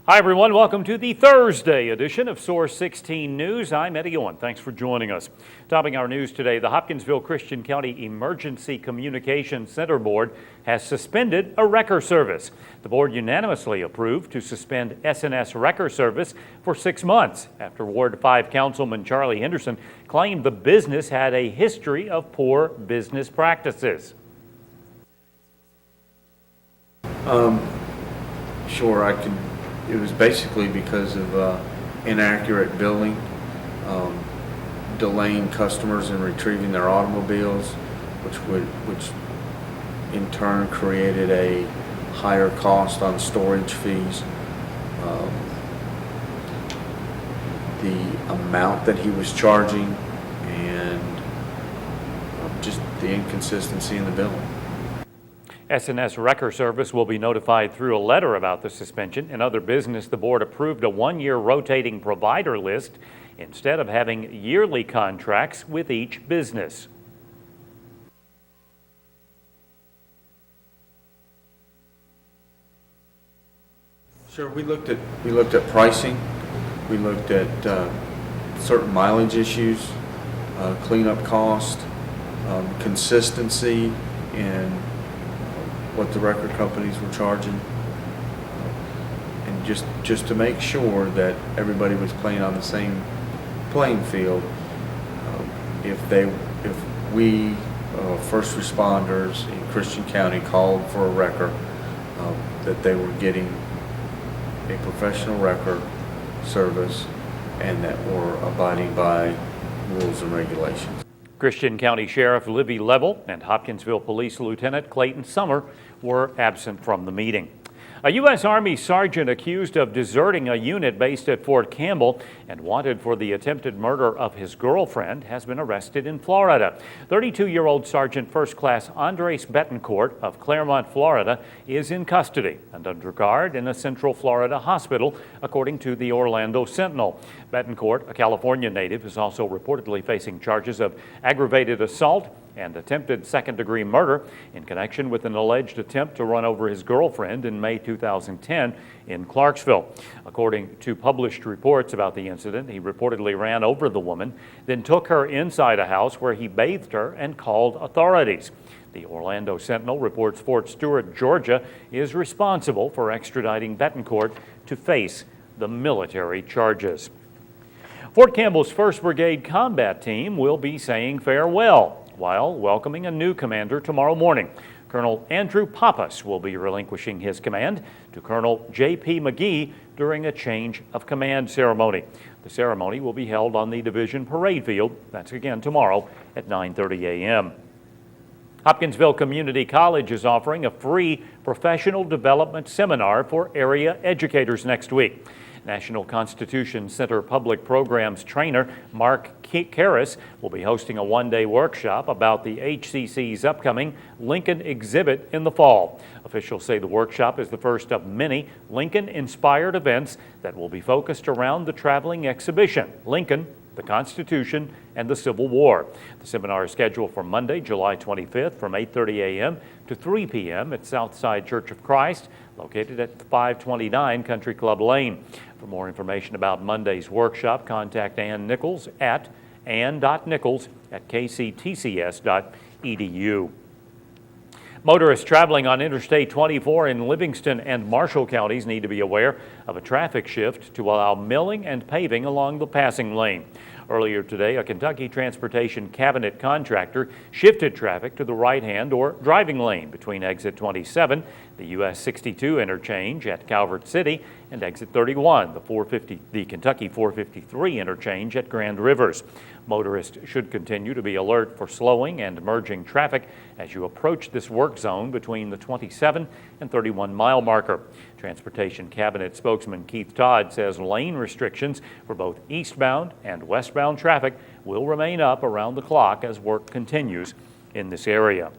Hi everyone, welcome to the Thursday edition of Source 16 News. I'm Eddie Owen. Thanks for joining us. Topping our news today, the Hopkinsville Christian County Emergency Communications Center Board has suspended a wrecker service. The board unanimously approved to suspend SNS wrecker service for 6 months after Ward 5 Councilman Charlie Henderson claimed the business had a history of poor business practices. Sure, I can. It was basically because of inaccurate billing, delaying customers in retrieving their automobiles, which in turn created a higher cost on storage fees. The amount that he was charging and just the inconsistency in the billing. SNS wrecker service will be notified through a letter about the suspension. In other business, the board approved a 1-year rotating provider list instead of having yearly contracts with each business. Sure, we looked at pricing. We looked at certain mileage issues, cleanup cost, consistency in what the record companies were charging, and just to make sure that everybody was playing on the same playing field. If we first responders in Christian County called for a wrecker, that they were getting a professional wrecker service and that were abiding by rules and regulations. Christian County Sheriff Libby Level and Hopkinsville Police Lieutenant Clayton Summer were absent from the meeting. A U.S. Army sergeant accused of deserting a unit based at Fort Campbell and wanted for the attempted murder of his girlfriend has been arrested in Florida. 32-year-old Sergeant First Class Andres Betancourt of Claremont, Florida, is in custody and under guard in a Central Florida hospital, according to the Orlando Sentinel. Betancourt, a California native, is also reportedly facing charges of aggravated assault and attempted second-degree murder in connection with an alleged attempt to run over his girlfriend in May 2010 in Clarksville. According to published reports about the incident, he reportedly ran over the woman, then took her inside a house where he bathed her and called authorities. The Orlando Sentinel reports Fort Stewart, Georgia, is responsible for extraditing Betancourt to face the military charges. Fort Campbell's 1st Brigade Combat Team will be saying farewell while welcoming a new commander tomorrow morning. Colonel Andrew Pappas will be relinquishing his command to Colonel J.P. McGee during a change of command ceremony. The ceremony will be held on the division parade field. That's again tomorrow at 9:30 a.m. Hopkinsville Community College is offering a free professional development seminar for area educators next week. National Constitution Center Public Programs trainer Mark Karras will be hosting a 1-day workshop about the HCC's upcoming Lincoln exhibit in the fall. Officials say the workshop is the first of many Lincoln-inspired events that will be focused around the traveling exhibition, Lincoln, the Constitution, and the Civil War. The seminar is scheduled for Monday, July 25th from 8:30 a.m. to 3 p.m. at Southside Church of Christ, located at 529 Country Club Lane. For more information about Monday's workshop, contact Ann Nichols at ann.nichols@kctcs.edu. Motorists traveling on Interstate 24 in Livingston and Marshall counties need to be aware of a traffic shift to allow milling and paving along the passing lane. Earlier today, a Kentucky Transportation Cabinet contractor shifted traffic to the right-hand or driving lane between exit 27, the US 62 interchange at Calvert City, and exit 31, the Kentucky 453 interchange at Grand Rivers. Motorists should continue to be alert for slowing and merging traffic as you approach this work zone between the 27 and 31 mile marker. Transportation Cabinet spokesman Keith Todd says lane restrictions for both eastbound and westbound traffic will remain up around the clock as work continues in this area.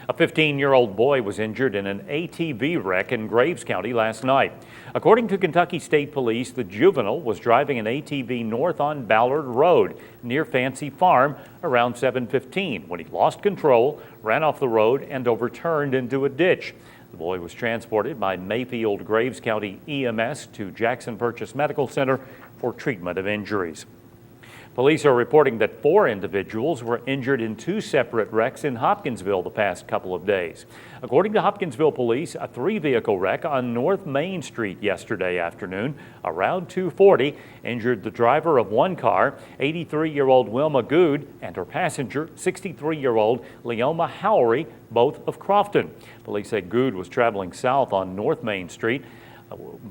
A 15-year-old boy was injured in an ATV wreck in Graves County last night. According to Kentucky State Police, the juvenile was driving an ATV north on Ballard Road near Fancy Farm around 7:15 when he lost control, ran off the road, and overturned into a ditch. The boy was transported by Mayfield Graves County EMS to Jackson Purchase Medical Center for treatment of injuries. Police are reporting that 4 individuals were injured in 2 separate wrecks in Hopkinsville the past couple of days. According to Hopkinsville police, a 3-vehicle wreck on North Main Street yesterday afternoon around 2:40 injured the driver of one car, 83-year-old Wilma Good, and her passenger, 63-year-old Leoma Howery, both of Crofton. Police say Good was traveling south on North Main Street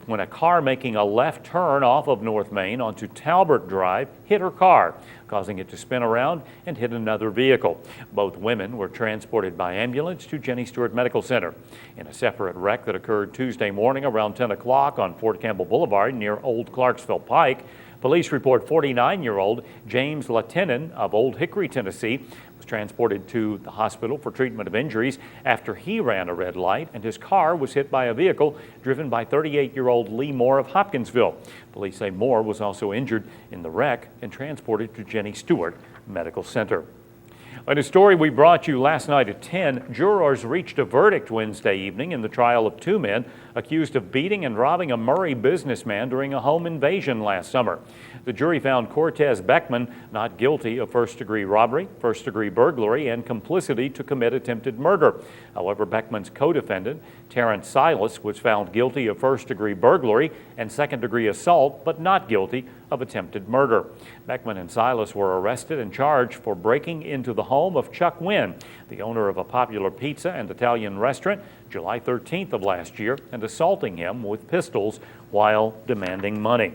when a car making a left turn off of North Main onto Talbert Drive hit her car, causing it to spin around and hit another vehicle. Both women were transported by ambulance to Jenny Stewart Medical Center. In a separate wreck that occurred Tuesday morning around 10 o'clock on Fort Campbell Boulevard near Old Clarksville Pike, police report 49-year-old James Latinen of Old Hickory, Tennessee, was transported to the hospital for treatment of injuries after he ran a red light and his car was hit by a vehicle driven by 38-year-old Lee Moore of Hopkinsville. Police say Moore was also injured in the wreck and transported to Jenny Stewart Medical Center. In a story we brought you last night at 10, jurors reached a verdict Wednesday evening in the trial of 2 men accused of beating and robbing a Murray businessman during a home invasion last summer. The jury found Cortez Beckman not guilty of first-degree robbery, first-degree burglary, and complicity to commit attempted murder. However, Beckman's co-defendant, Terrence Silas, was found guilty of first-degree burglary and second-degree assault, but not guilty of attempted murder. Beckman and Silas were arrested and charged for breaking into the home of Chuck Wynn, the owner of a popular pizza and Italian restaurant, July 13th of last year, and assaulting him with pistols while demanding money.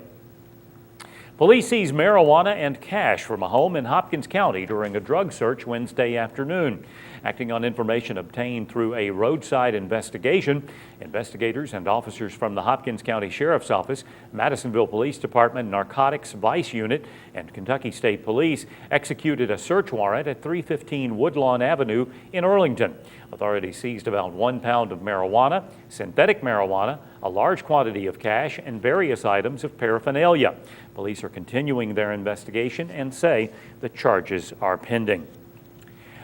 Police seized marijuana and cash from a home in Hopkins County during a drug search Wednesday afternoon. Acting on information obtained through a roadside investigation, investigators and officers from the Hopkins County Sheriff's Office, Madisonville Police Department Narcotics Vice Unit, and Kentucky State Police executed a search warrant at 315 Woodlawn Avenue in Arlington. Authorities seized about 1 pound of marijuana, synthetic marijuana, a large quantity of cash, and various items of paraphernalia. Police are continuing their investigation and say the charges are pending.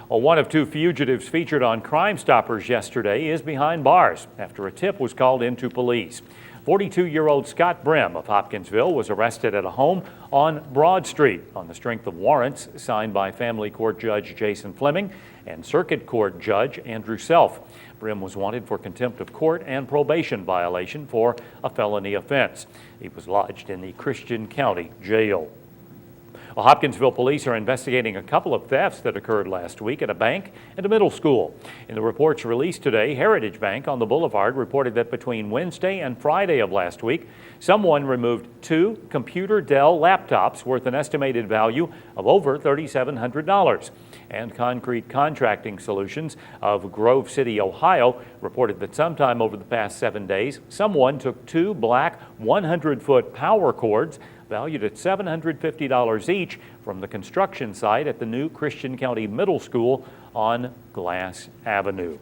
Well, one of 2 fugitives featured on Crime Stoppers yesterday is behind bars after a tip was called into police. 42-year-old Scott Brim of Hopkinsville was arrested at a home on Broad Street on the strength of warrants signed by Family Court Judge Jason Fleming and Circuit Court Judge Andrew Self. Brim was wanted for contempt of court and probation violation for a felony offense. He was lodged in the Christian County Jail. Well, Hopkinsville police are investigating a couple of thefts that occurred last week at a bank and a middle school. In the reports released today, Heritage Bank on the Boulevard reported that between Wednesday and Friday of last week, someone removed 2 computer Dell laptops worth an estimated value of over $3,700. And Concrete Contracting Solutions of Grove City, Ohio, reported that sometime over the past 7 days, someone took 2 black 100-foot power cords valued at $750 each from the construction site at the new Christian County Middle School on Glass Avenue.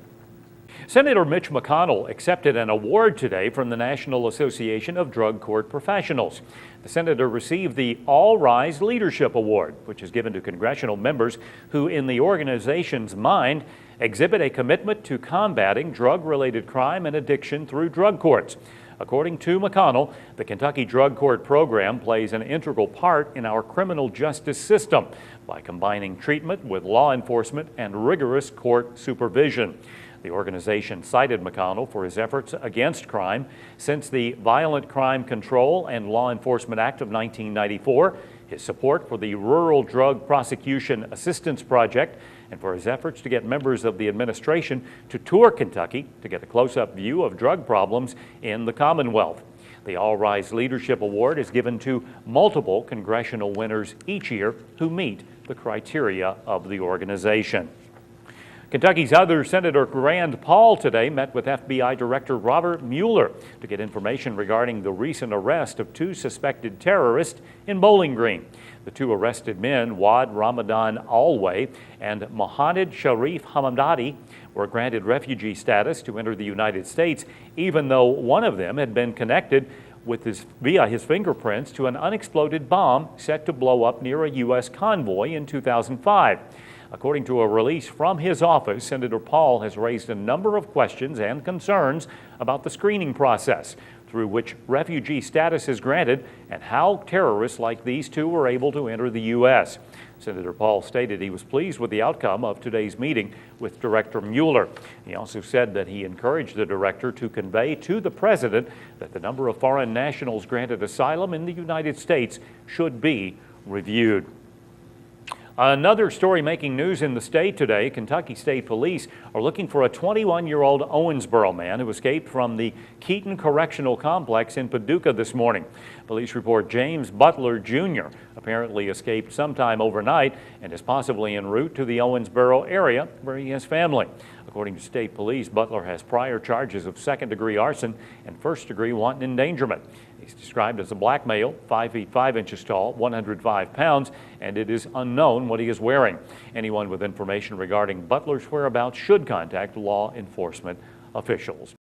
Senator Mitch McConnell accepted an award today from the National Association of Drug Court Professionals. The senator received the All Rise Leadership Award, which is given to congressional members who, in the organization's mind, exhibit a commitment to combating drug-related crime and addiction through drug courts. According to McConnell, the Kentucky Drug Court program plays an integral part in our criminal justice system by combining treatment with law enforcement and rigorous court supervision. The organization cited McConnell for his efforts against crime since the Violent Crime Control and Law Enforcement Act of 1994, his support for the Rural Drug Prosecution Assistance Project, and for his efforts to get members of the administration to tour Kentucky to get a close-up view of drug problems in the Commonwealth. The All Rise Leadership Award is given to multiple congressional winners each year who meet the criteria of the organization. Kentucky's other Senator Rand Paul today met with FBI Director Robert Mueller to get information regarding the recent arrest of 2 suspected terrorists in Bowling Green. The 2 arrested men, Wad Ramadan Alway and Mohammad Sharif Hamadadi, were granted refugee status to enter the United States, even though one of them had been connected via his fingerprints to an unexploded bomb set to blow up near a U.S. convoy in 2005. According to a release from his office, Senator Paul has raised a number of questions and concerns about the screening process through which refugee status is granted and how terrorists like these two were able to enter the U.S. Senator Paul stated he was pleased with the outcome of today's meeting with Director Mueller. He also said that he encouraged the director to convey to the president that the number of foreign nationals granted asylum in the United States should be reviewed. Another story making news in the state today. Kentucky State Police are looking for a 21-year-old Owensboro man who escaped from the Keaton Correctional Complex in Paducah this morning. Police report James Butler Jr. apparently escaped sometime overnight and is possibly en route to the Owensboro area where he has family. According to state police, Butler has prior charges of second-degree arson and first-degree wanton endangerment. He's described as a black male, 5 feet 5 inches tall, 105 pounds, and it is unknown what he is wearing. Anyone with information regarding Butler's whereabouts should contact law enforcement officials.